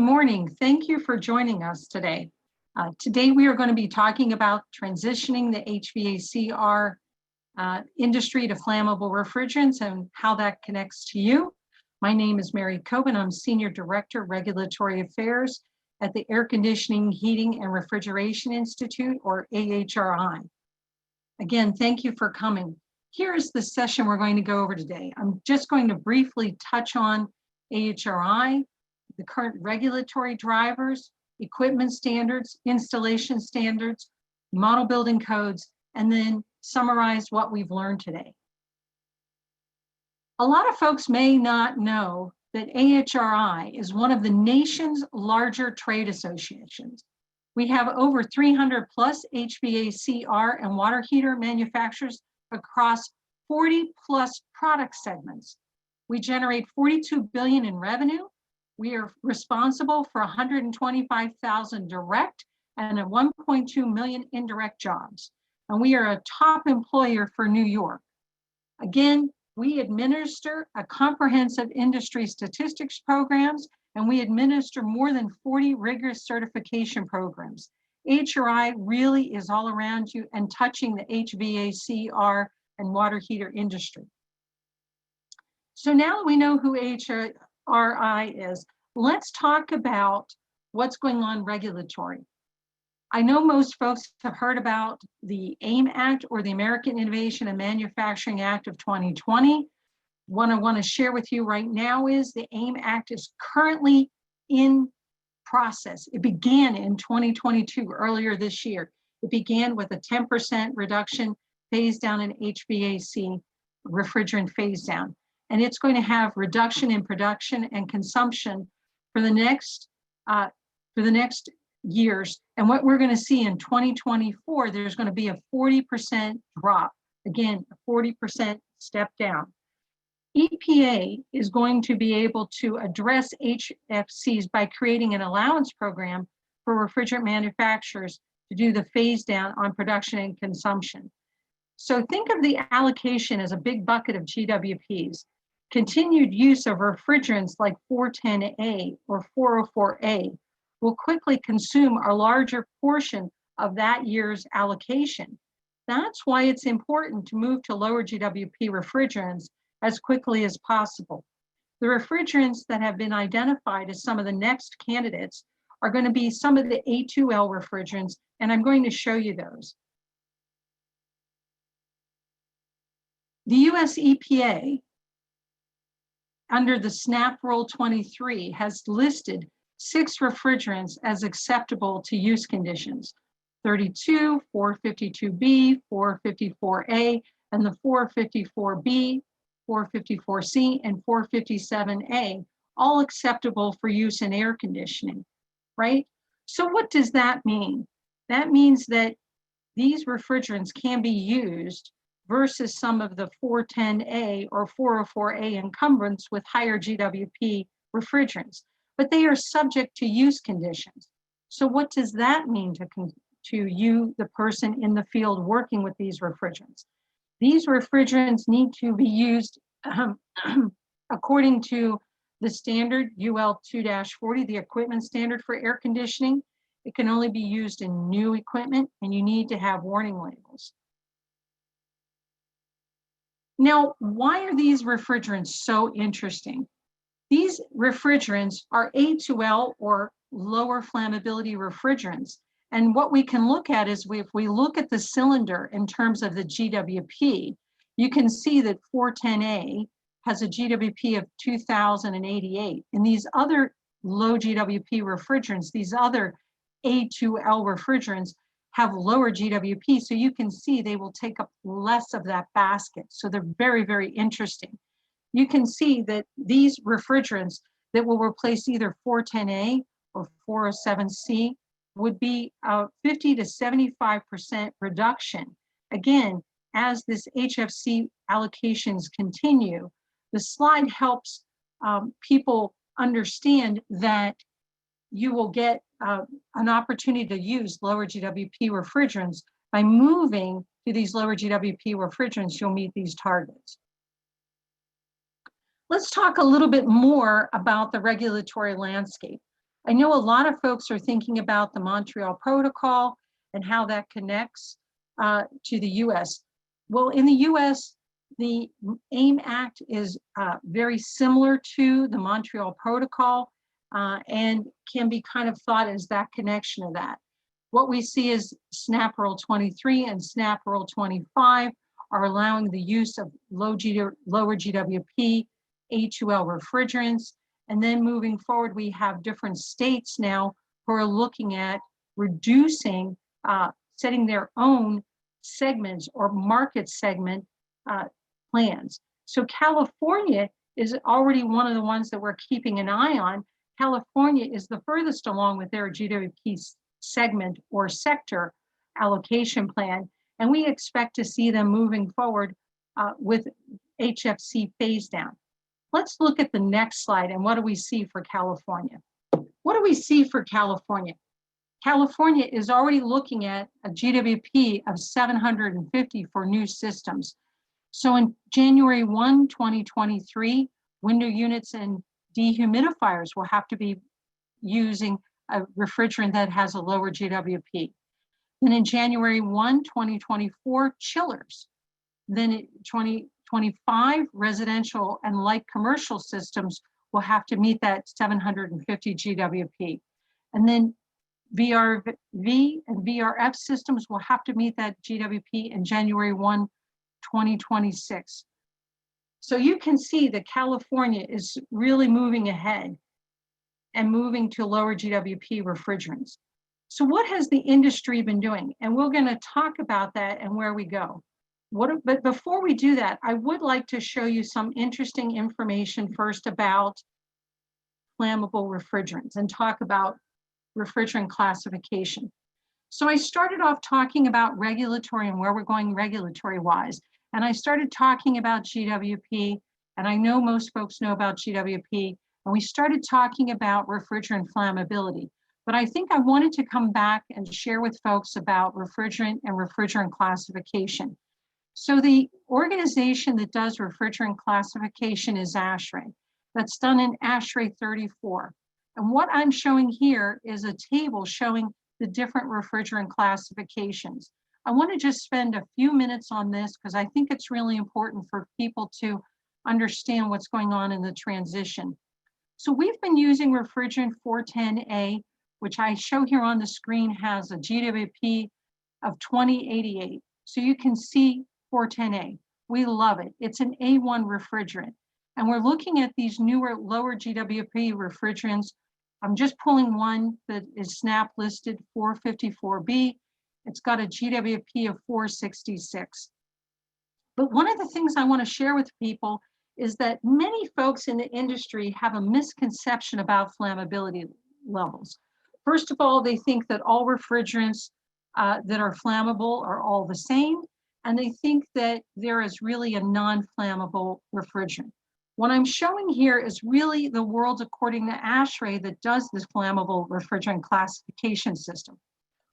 morning. Thank you for joining us today. Today we are going to be talking about transitioning the HVACR industry to flammable refrigerants and how that connects to you. My name is Mary Coben. I'm Senior Director, Regulatory Affairs at the Air Conditioning, Heating, and Refrigeration Institute, or AHRI. Again, thank you for coming. Here's the session we're going to go over today. I'm just going to briefly touch on AHRI, the current regulatory drivers, equipment standards, installation standards, model building codes, and then summarize what we've learned today. A lot of folks may not know that AHRI is one of the nation's larger trade associations. We have over 300 plus HVACR and water heater manufacturers across 40 plus product segments. We generate $42 billion in revenue. We are responsible for 125,000 direct and 1.2 million indirect jobs. And we are a top employer for New York. Again, we administer a comprehensive industry statistics programs, and we administer more than 40 rigorous certification programs. HRI really is all around you and touching the HVACR and water heater industry. So now that we know who HRI is, let's talk about what's going on regulatory. I know most folks have heard about the AIM Act, or the American Innovation and Manufacturing Act of 2020. What I want to share with you right now is the AIM Act is currently in process. It began in 2022, earlier this year. It began with a 10% reduction phase down in HVAC refrigerant phase down. And it's going to have reduction in production and consumption for the next years. And what we're going to see in 2024, there's going to be a 40% drop. Again, a 40% step down. EPA is going to be able to address HFCs by creating an allowance program for refrigerant manufacturers to do the phase down on production and consumption. So think of the allocation as a big bucket of GWPs. Continued use of refrigerants like 410A or 404A will quickly consume a larger portion of that year's allocation. That's why it's important to move to lower GWP refrigerants as quickly as possible. The refrigerants that have been identified as some of the next candidates are going to be some of the A2L refrigerants, and I'm going to show you those. The US EPA, under the SNAP Rule 23, has listed 6 refrigerants as acceptable to use conditions: 32, 452B, 454A, and the 454B, 454C, and 457A, all acceptable for use in air conditioning, right? So what does that mean? That means that these refrigerants can be used versus some of the 410A or 404A incumbents with higher GWP refrigerants, but they are subject to use conditions. So what does that mean to you, the person in the field working with these refrigerants? These refrigerants need to be used according to the standard UL 2-40, the equipment standard for air conditioning. It can only be used in new equipment, and you need to have warning labels. Now, why are these refrigerants so interesting? These refrigerants are A2L, or lower flammability refrigerants. And what we can look at is if we look at the cylinder in terms of the GWP, you can see that 410A has a GWP of 2,088. And these other low GWP refrigerants, these other A2L refrigerants, have lower GWP, so you can see they will take up less of that basket. So they're very, very interesting. You can see that these refrigerants that will replace either 410A or 407C would be a 50 to 75% reduction. Again, as this HFC allocations continue, the slide helps people understand that you will get an opportunity to use lower GWP refrigerants. By moving to these lower GWP refrigerants, you'll meet these targets. Let's talk a little bit more about the regulatory landscape. I know a lot of folks are thinking about the Montreal Protocol and how that connects to the US. Well, in the US, the AIM Act is very similar to the Montreal Protocol and can be kind of thought as that connection of that. What we see is SNAP Rule 23 and SNAP Rule 25 are allowing the use of lower GWP, A2L refrigerants. And then moving forward, we have different states now who are looking at reducing, setting their own segments or market segment plans. So California is already one of the ones that we're keeping an eye on. California is the furthest along with their GWP segment or sector allocation plan, and we expect to see them moving forward with HFC phase down. Let's look at the next slide and what do we see for California? What do we see for California? California is already looking at a GWP of 750 for new systems. So in January 1, 2023, window units and dehumidifiers will have to be using a refrigerant that has a lower GWP. Then in January 1, 2024, chillers. Then in 2025, residential and light commercial systems will have to meet that 750 GWP. And then VRV and VRF systems will have to meet that GWP in January 1, 2026. So you can see that California is really moving ahead and moving to lower GWP refrigerants. So what has the industry been doing? And we're going to talk about that and where we go. But before we do that, I would like to show you some interesting information first about flammable refrigerants and talk about refrigerant classification. So I started off talking about regulatory and where we're going regulatory wise. And I started talking about GWP, and I know most folks know about GWP, and we started talking about refrigerant flammability. But I think I wanted to come back and share with folks about refrigerant and refrigerant classification. So the organization that does refrigerant classification is ASHRAE. That's done in ASHRAE 34. And what I'm showing here is a table showing the different refrigerant classifications. I want to just spend a few minutes on this because I think it's really important for people to understand what's going on in the transition. So we've been using refrigerant 410A, which I show here on the screen has a GWP of 2088. So you can see 410A. We love it. It's an A1 refrigerant. And we're looking at these newer, lower GWP refrigerants. I'm just pulling one that is SNAP listed 454B. It's got a GWP of 466. But one of the things I want to share with people is that many folks in the industry have a misconception about flammability levels. First of all, they think that all refrigerants that are flammable are all the same, and they think that there is really a non-flammable refrigerant. What I'm showing here is really the world according to ASHRAE that does this flammable refrigerant classification system.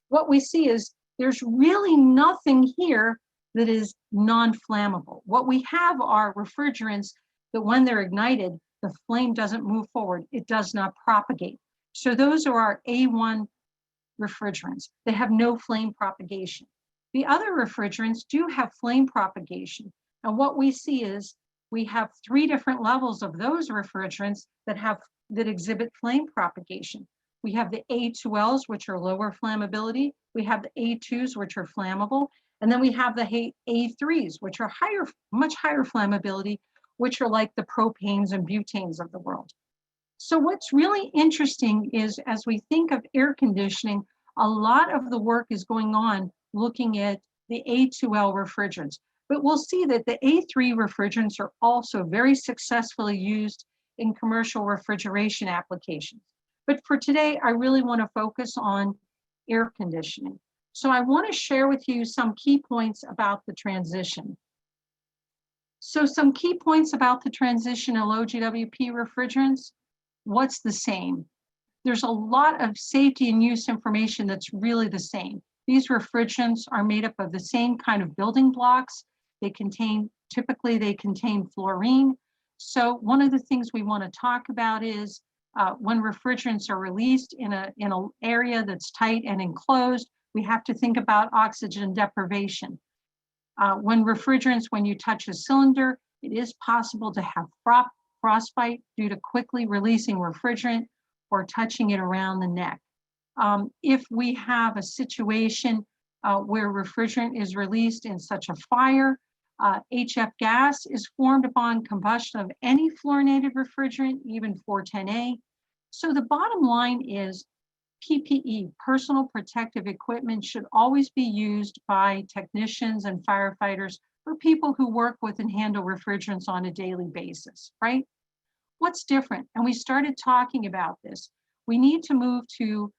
What we see is there's really nothing here that is non-flammable. What we have are refrigerants that when they're ignited, the flame doesn't move forward, it does not propagate. So those are our A1 refrigerants. They have no flame propagation. The other refrigerants do have flame propagation. And what we see is we have 3 different levels of those refrigerants that exhibit flame propagation. We have the A2Ls, which are lower flammability. We have the A2s, which are flammable. And then we have the A3s, which are much higher flammability, which are like the propanes and butanes of the world. So what's really interesting is as we think of air conditioning, a lot of the work is going on looking at the A2L refrigerants. But we'll see that the A3 refrigerants are also very successfully used in commercial refrigeration applications. But for today, I really want to focus on air conditioning. So I want to share with you some key points about the transition. So some key points about the transition to low GWP refrigerants. What's the same? There's a lot of safety and use information that's really the same. These refrigerants are made up of the same kind of building blocks. Typically they contain fluorine. So one of the things we want to talk about is When refrigerants are released in an area that's tight and enclosed, we have to think about oxygen deprivation. When you touch a cylinder, it is possible to have frostbite due to quickly releasing refrigerant or touching it around the neck. If we have a situation where refrigerant is released in such a fire, HF gas is formed upon combustion of any fluorinated refrigerant, even 410A. So the bottom line is PPE, personal protective equipment, should always be used by technicians and firefighters or people who work with and handle refrigerants on a daily basis, right? What's different? And we started talking about this. We need to move to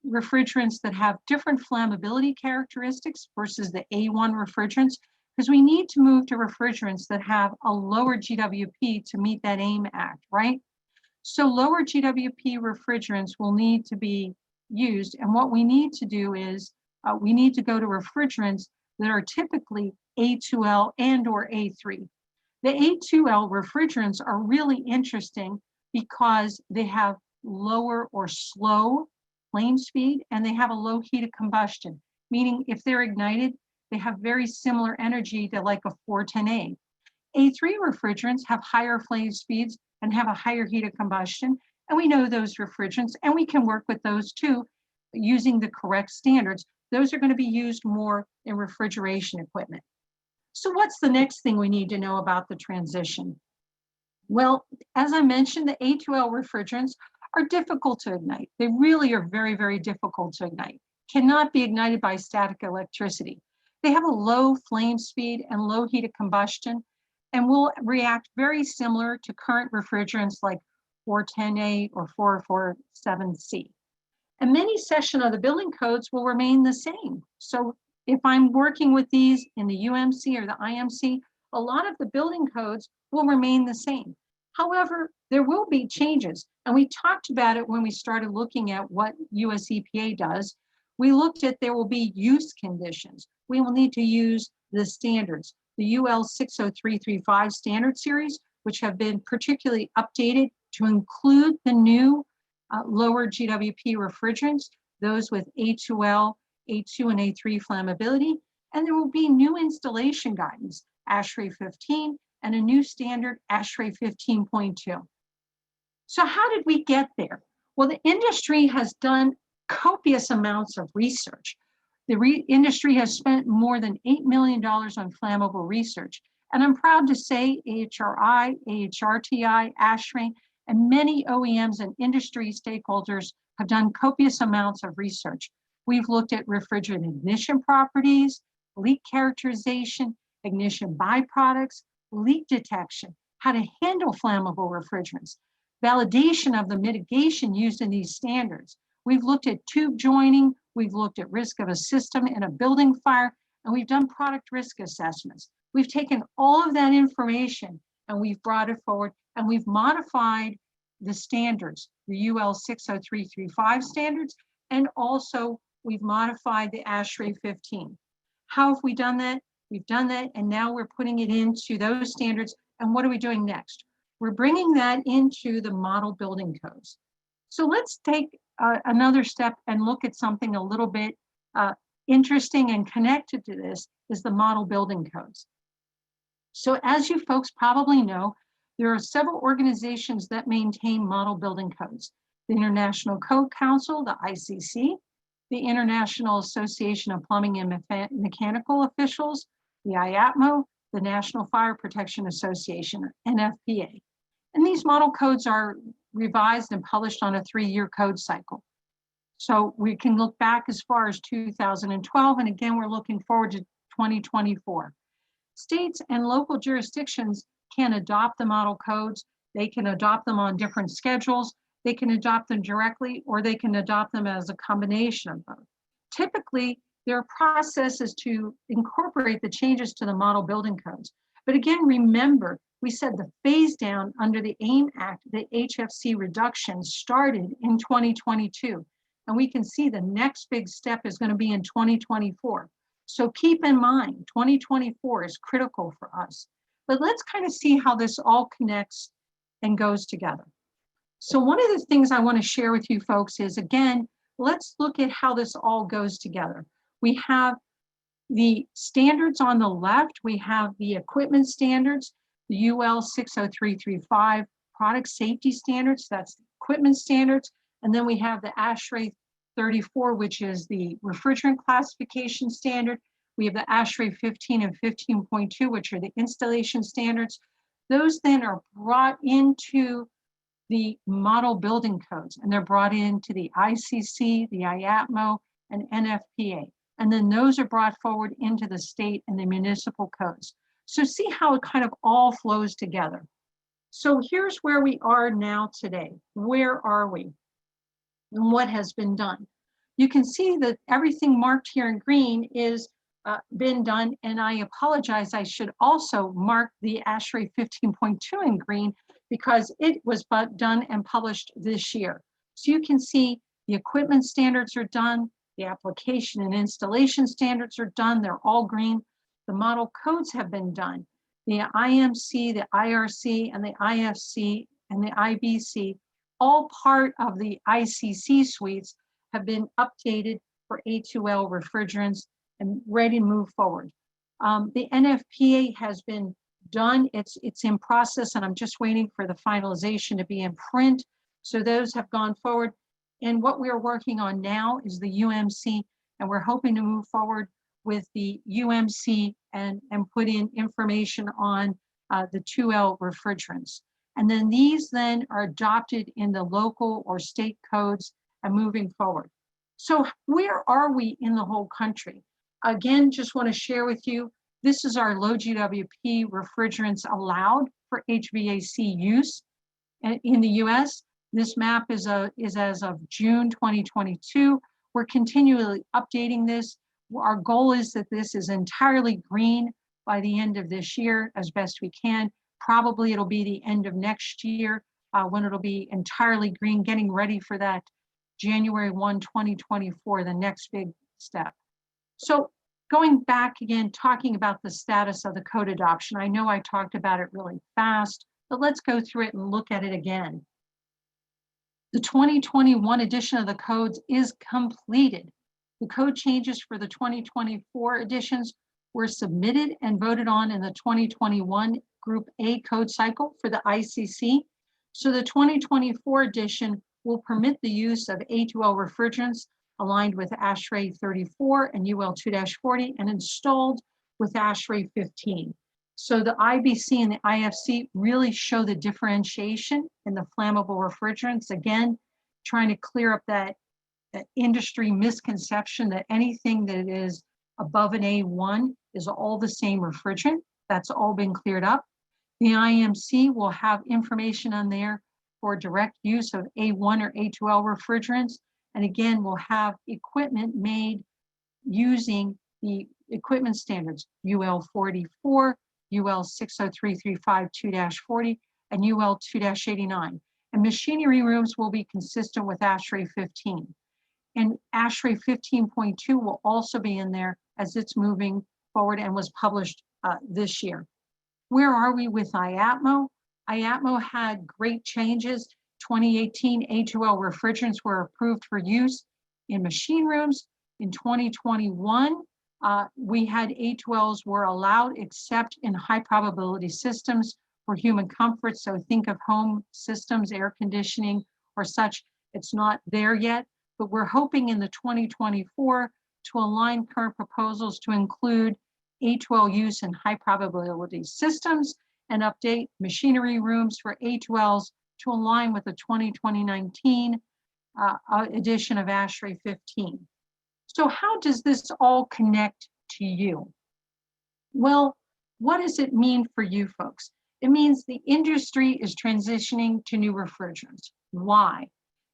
refrigerants that have different flammability characteristics versus the A1 refrigerants, because we need to move to refrigerants that have a lower GWP to meet that AIM Act, right? So lower GWP refrigerants will need to be used. And what we need to do is we need to go to refrigerants that are typically A2L and or A3. The A2L refrigerants are really interesting because they have lower or slow flame speed and they have a low heat of combustion, meaning if they're ignited, they have very similar energy to like a 410A. A3 refrigerants have higher flame speeds and have a higher heat of combustion. And we know those refrigerants, and we can work with those too using the correct standards. Those are going to be used more in refrigeration equipment. So what's the next thing we need to know about the transition? Well, as I mentioned, the A2L refrigerants are difficult to ignite. They really are very, very difficult to ignite. Cannot be ignited by static electricity. They have a low flame speed and low heat of combustion, and will react very similar to current refrigerants like 410A or 447C. And many sections of the building codes will remain the same. So if I'm working with these in the UMC or the IMC, a lot of the building codes will remain the same. However, there will be changes. And we talked about it when we started looking at what US EPA does. We looked at there will be use conditions. We will need to use the standards, the UL 60335 standard series, which have been particularly updated to include the new lower GWP refrigerants, those with A2L, A2 and A3 flammability, and there will be new installation guidance, ASHRAE 15, and a new standard, ASHRAE 15.2. So how did we get there? Well, the industry has done copious amounts of research. The industry has spent more than $8 million on flammable research. And I'm proud to say AHRI, AHRTI, ASHRAE, and many OEMs and industry stakeholders have done copious amounts of research. We've looked at refrigerant ignition properties, leak characterization, ignition byproducts, leak detection, how to handle flammable refrigerants, validation of the mitigation used in these standards. We've looked at tube joining, we've looked at risk of a system in a building fire, and we've done product risk assessments. We've taken all of that information and we've brought it forward and we've modified the standards, the UL 60335 standards, and also we've modified the ASHRAE 15. How have we done that? We've done that, and now we're putting it into those standards. And what are we doing next? We're bringing that into the model building codes. So let's take another step and look at something a little bit interesting and connected to this is the model building codes. So as you folks probably know, there are several organizations that maintain model building codes. The International Code Council, the ICC, the International Association of Plumbing and Mechanical Officials, the IAPMO, the National Fire Protection Association, NFPA. And these model codes are revised and published on a 3-year code cycle. So we can look back as far as 2012, and again, we're looking forward to 2024. States and local jurisdictions can adopt the model codes. They can adopt them on different schedules. They can adopt them directly, or they can adopt them as a combination of both. Typically, there are processes to incorporate the changes to the model building codes. But again, remember, we said the phase down under the AIM Act, the HFC reduction started in 2022. And we can see the next big step is going to be in 2024. So keep in mind, 2024 is critical for us. But let's kind of see how this all connects and goes together. So one of the things I want to share with you folks is, again, let's look at how this all goes together. We have the standards on the left. We have the equipment standards, the UL 60335 product safety standards, that's equipment standards. And then we have the ASHRAE 34, which is the refrigerant classification standard. We have the ASHRAE 15 and 15.2, which are the installation standards. Those then are brought into the model building codes, and they're brought into the ICC, the IATMO, and NFPA. And then those are brought forward into the state and the municipal codes. So see how it kind of all flows together. So here's where we are now today. Where are we? And what has been done? You can see that everything marked here in green is been done, and I apologize, I should also mark the ASHRAE 15.2 in green because it was done and published this year. So you can see the equipment standards are done, the application and installation standards are done, they're all green. The model codes have been done. The IMC, the IRC, and the IFC, and the IBC, all part of the ICC suites, have been updated for A2L refrigerants and ready to move forward. The NFPA has been done. It's in process, and I'm just waiting for the finalization to be in print. So those have gone forward. And what we are working on now is the UMC, and we're hoping to move forward with the UMC and put in information on the 2L refrigerants. And then these then are adopted in the local or state codes and moving forward. So where are we in the whole country? Again, just want to share with you, this is our low GWP refrigerants allowed for HVAC use in the US. This map is as of June 2022. We're continually updating this. Our goal is that this is entirely green by the end of this year as best we can. Probably it'll be the end of next year when it'll be entirely green, getting ready for that January 1, 2024, the next big step. So going back again, talking about the status of the code adoption. I know I talked about it really fast, but let's go through it and look at it again. The 2021 edition of the codes is completed. The code changes for the 2024 editions were submitted and voted on in the 2021 Group A code cycle for the ICC. So the 2024 edition will permit the use of A2L refrigerants aligned with ASHRAE 34 and UL 2-40 and installed with ASHRAE 15. So the IBC and the IFC really show the differentiation in the flammable refrigerants. Again, trying to clear up that industry misconception that anything that is above an A1 is all the same refrigerant. That's all been cleared up. The IMC will have information on there for direct use of A1 or A2L refrigerants. And again, we'll have equipment made using the equipment standards, UL 44, UL 60335 2-40, and UL 2-89. And machinery rooms will be consistent with ASHRAE 15. And ASHRAE 15.2 will also be in there as it's moving forward and was published this year. Where are we with IATMO? IATMO had great changes. 2018 A2L refrigerants were approved for use in machine rooms. In 2021, we had A2Ls were allowed except in high probability systems for human comfort. So think of home systems, air conditioning or such. It's not there yet, but we're hoping in the 2024 to align current proposals to include A2L use in high probability systems and update machinery rooms for A2Ls to align with the 2019 edition of ASHRAE 15. So how does this all connect to you? Well, what does it mean for you folks? It means the industry is transitioning to new refrigerants. Why?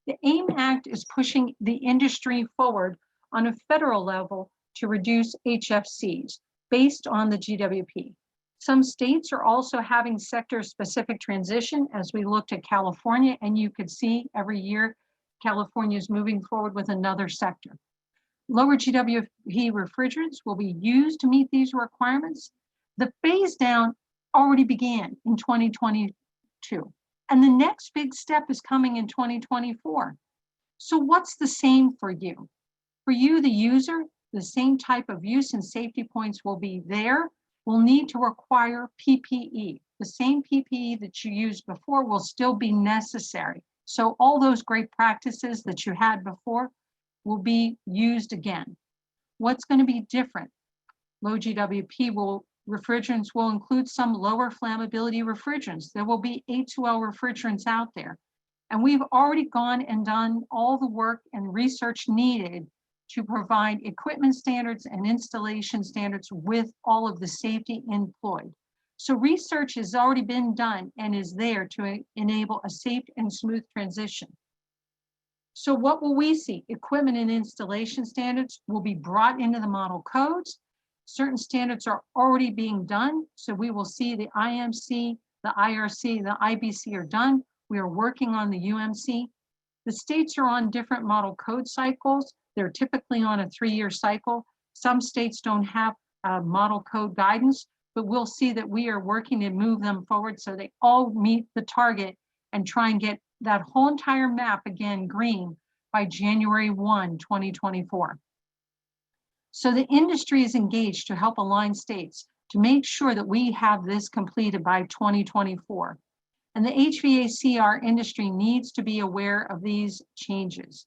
The AIM Act is pushing the industry forward on a federal level to reduce HFCs based on the GWP. Some states are also having sector-specific transition as we looked at California, and you could see every year California is moving forward with another sector. Lower GWP refrigerants will be used to meet these requirements. The phase down already began in 2022. And the next big step is coming in 2024. So what's the same for you? For you, the user, the same type of use and safety points will be there. We'll need to require PPE. The same PPE that you used before will still be necessary. So all those great practices that you had before will be used again. What's going to be different? Low GWP refrigerants will include some lower flammability refrigerants. There will be A2L refrigerants out there. And we've already gone and done all the work and research needed to provide equipment standards and installation standards with all of the safety employed. So research has already been done and is there to enable a safe and smooth transition. So what will we see? Equipment and installation standards will be brought into the model codes. Certain standards are already being done. So we will see the IMC, the IRC, the IBC are done. We are working on the UMC. The states are on different model code cycles. They're typically on a 3-year cycle. Some states don't have model code guidance, but we'll see that we are working to move them forward so they all meet the target and try and get that whole entire map again green by January 1, 2024. So the industry is engaged to help align states to make sure that we have this completed by 2024. And the HVACR industry needs to be aware of these changes.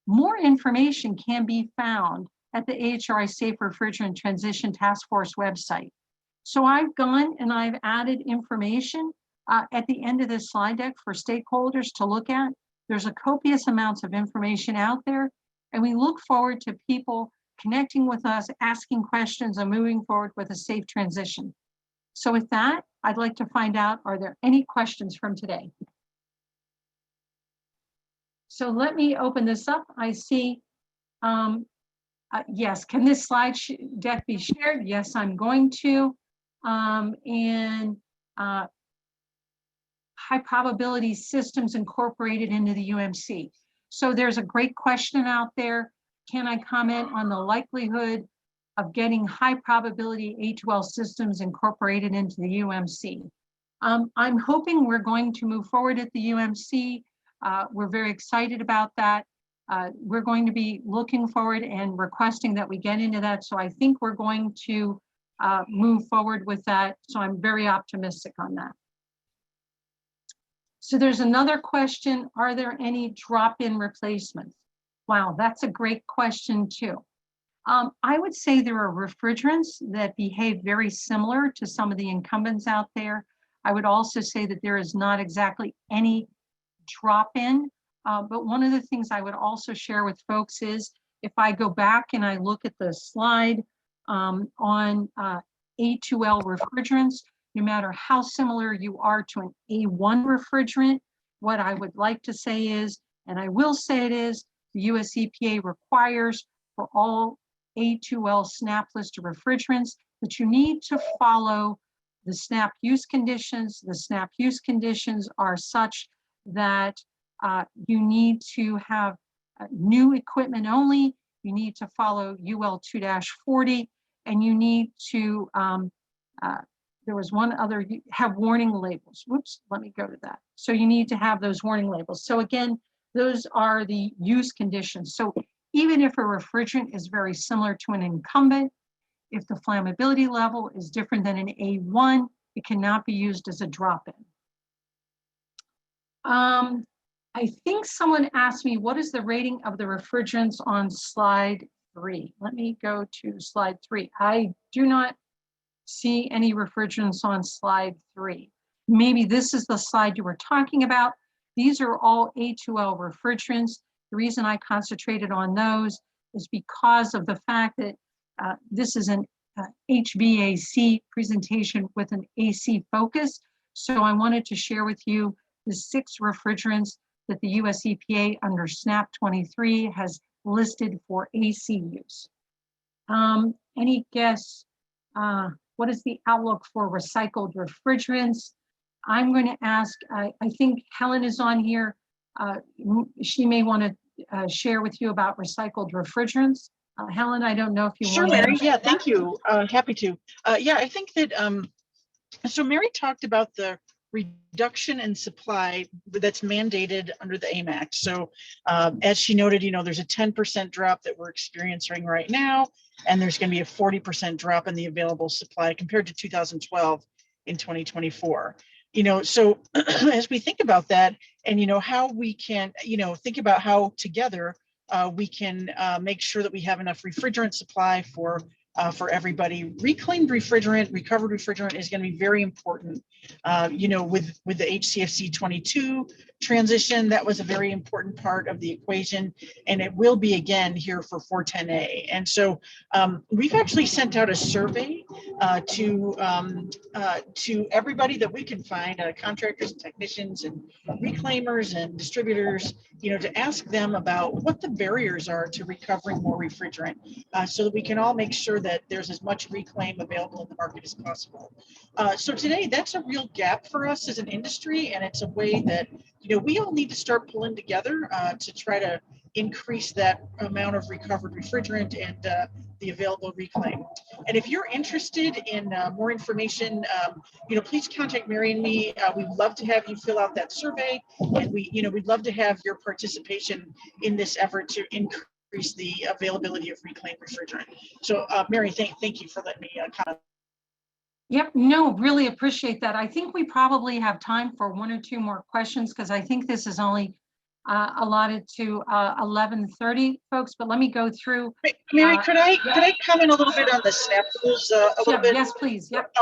More information can be found at the ASHRAE Safe Refrigerant Transition Task Force website. So I've gone and I've added information at the end of this slide deck for stakeholders to look at. There's a copious amounts of information out there, and we look forward to people connecting with us, asking questions, and moving forward with a safe transition. So with that, I'd like to find out, are there any questions from today? So let me open this up. I see, yes, can this slide deck be shared? Yes, I'm going to. High probability systems incorporated into the UMC. So there's a great question out there. Can I comment on the likelihood of getting high probability A2L systems incorporated into the UMC? I'm hoping we're going to move forward at the UMC. We're very excited about that. We're going to be looking forward and requesting that we get into that. So I think we're going to move forward with that. So I'm very optimistic on that. So there's another question. Are there any drop-in replacements? Wow, that's a great question too. I would say there are refrigerants that behave very similar to some of the incumbents out there. I would also say that there is not exactly any drop-in, but one of the things I would also share with folks is if I go back and I look at the slide on A2L refrigerants, no matter how similar you are to an A1 refrigerant, what I would like to say is, and I will say it is, the US EPA requires for all A2L SNAP list of refrigerants that you need to follow the SNAP use conditions. The SNAP use conditions are such that you need to have new equipment only, you need to follow UL 2-40, and you need to, there was one other, you have warning labels. Whoops, let me go to that. So you need to have those warning labels. So again, those are the use conditions. So even if a refrigerant is very similar to an incumbent, if the flammability level is different than an A1, it cannot be used as a drop-in. I think someone asked me, what is the rating of the refrigerants on slide 3? Let me go to slide 3. I do not see any refrigerants on slide 3. Maybe this is the slide you were talking about. These are all A2L refrigerants. The reason I concentrated on those is because of the fact that this is an HVAC presentation with an AC focus. So I wanted to share with you the 6 refrigerants that the US EPA under SNAP 23 has listed for AC use. Any guess, what is the outlook for recycled refrigerants? I'm going to ask, I think Helen is on here. She may want to share with you about recycled refrigerants. Helen, I don't know if you want to. Sure, Mary. Yeah, thank you. Happy to. Yeah, I think that, so Mary talked about the reduction in supply that's mandated under the AIM Act. So as she noted, there's a 10% drop that we're experiencing right now, and there's going to be a 40% drop in the available supply compared to 2012 in 2024. So as we think about that, and how we can, think about how together we can make sure that we have enough refrigerant supply for everybody. Reclaimed refrigerant, recovered refrigerant is going to be very important. With the HCFC 22 transition, that was a very important part of the equation, and it will be again here for 410A. And so we've actually sent out a survey to everybody that we can find, contractors and technicians and reclaimers and distributors, to ask them about what the barriers are to recovering more refrigerant, so that we can all make sure that there's as much reclaim available in the market as possible. So today, that's a real gap for us as an industry, and it's a way that we all need to start pulling together to try to increase that amount of recovered refrigerant and the available reclaim. And if you're interested in more information, please contact Mary and me. We'd love to have you fill out that survey, and we'd love to have your participation in this effort to increase the availability of reclaimed refrigerant. So Mary, thank you for letting me comment. Yep, no, really appreciate that. I think we probably have time for one or two more questions, because I think this is only allotted to 11:30 folks, but let me go through. Mary, could I comment a little bit on the SNAP rules a little bit? Yes, please. Yep.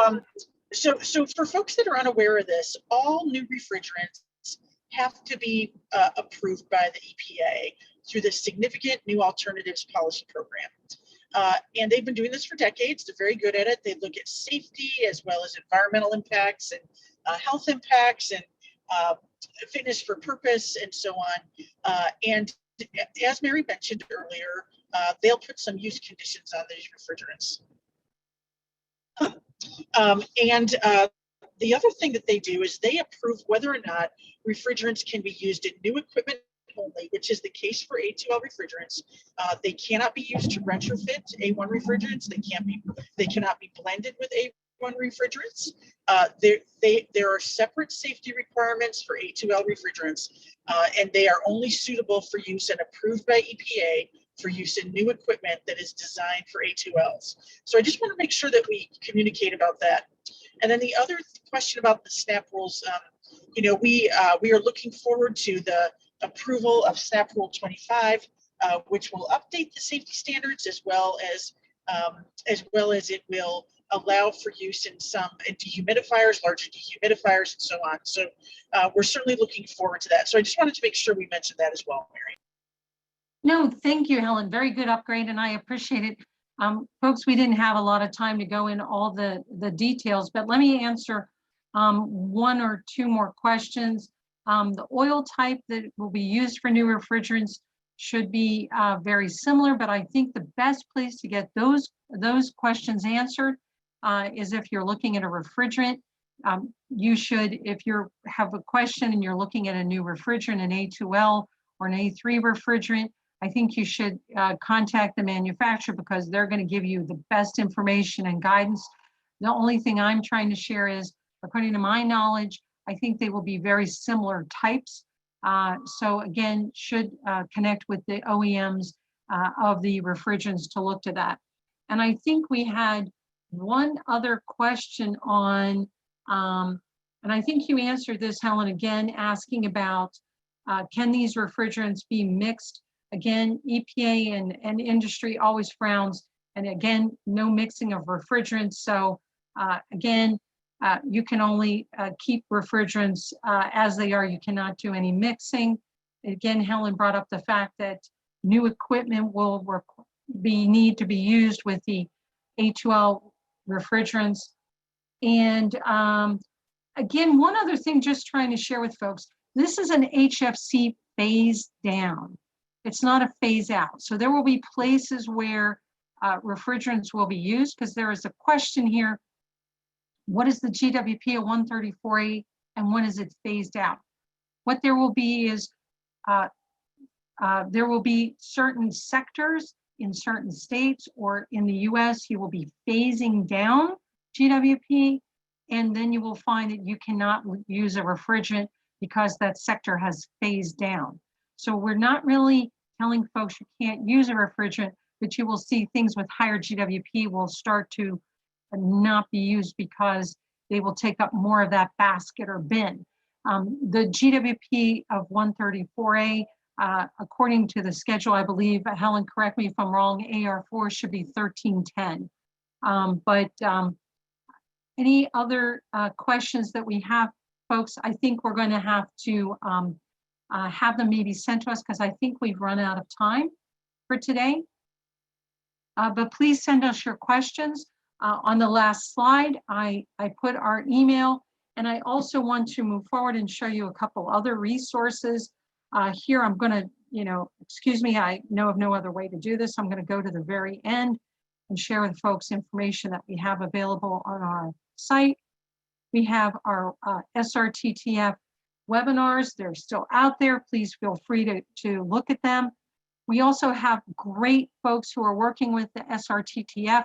So for folks that are unaware of this, all new refrigerants have to be approved by the EPA through the Significant New Alternatives Policy Program. And they've been doing this for decades. They're very good at it. They look at safety as well as environmental impacts and health impacts and fitness for purpose and so on. And as Mary mentioned earlier, they'll put some use conditions on these refrigerants. The other thing that they do is they approve whether or not refrigerants can be used in new equipment only, which is the case for A2L refrigerants. They cannot be used to retrofit A1 refrigerants. They cannot be blended with A1 refrigerants. There are separate safety requirements for A2L refrigerants, and they are only suitable for use and approved by EPA for use in new equipment that is designed for A2Ls. So I just want to make sure that we communicate about that. And then the other question about the SNAP rules, we are looking forward to the approval of SNAP Rule 25, which will update the safety standards as well as it will allow for use in some dehumidifiers, larger dehumidifiers, and so on. So we're certainly looking forward to that. So I just wanted to make sure we mentioned that as well, Mary. No, thank you, Helen. Very good upgrade, and I appreciate it. Folks, we didn't have a lot of time to go in all the details, but let me answer one or two more questions. The oil type that will be used for new refrigerants should be very similar, but I think the best place to get those questions answered is if you're looking at a refrigerant. You should, if you have a question and you're looking at a new refrigerant, an A2L or an A3 refrigerant, I think you should contact the manufacturer, because they're going to give you the best information and guidance. The only thing I'm trying to share is, according to my knowledge, I think they will be very similar types. So again, should connect with the OEMs of the refrigerants to look to that. And I think we had one other question on, and I think you answered this, Helen, again, asking about can these refrigerants be mixed? Again, EPA and industry always frowns, and again, no mixing of refrigerants. So again, you can only keep refrigerants as they are. You cannot do any mixing. Again, Helen brought up the fact that new equipment will need to be used with the A2L refrigerants. And again, one other thing, just trying to share with folks, this is an HFC phase down. It's not a phase out. So there will be places where refrigerants will be used, because there is a question here. What is the GWP of 134A and when is it phased out? What there will be is there will be certain sectors in certain states or in the US, you will be phasing down GWP, and then you will find that you cannot use a refrigerant because that sector has phased down. So we're not really telling folks you can't use a refrigerant, but you will see things with higher GWP will start to not be used because they will take up more of that basket or bin. The GWP of 134A, according to the schedule, I believe, Helen, correct me if I'm wrong, AR4 should be 1310. Any other questions that we have, folks? I think we're going to have to have them maybe sent to us because I think we've run out of time for today. But please send us your questions. On the last slide, I put our email, and I also want to move forward and show you a couple other resources. Here, I'm going to, excuse me, I know of no other way to do this. I'm going to go to the very end and share with folks information that we have available on our site. We have our SRTTF webinars. They're still out there. Please feel free to look at them. We also have great folks who are working with the SRTTF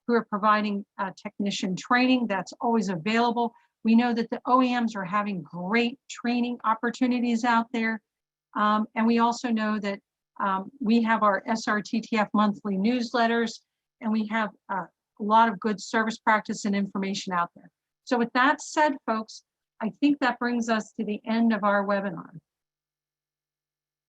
who are providing technician training that's always available. We know that the OEMs are having great training opportunities out there. And we also know that we have our SRTTF monthly newsletters, and we have a lot of good service practice and information out there. So with that said, folks, I think that brings us to the end of our webinar.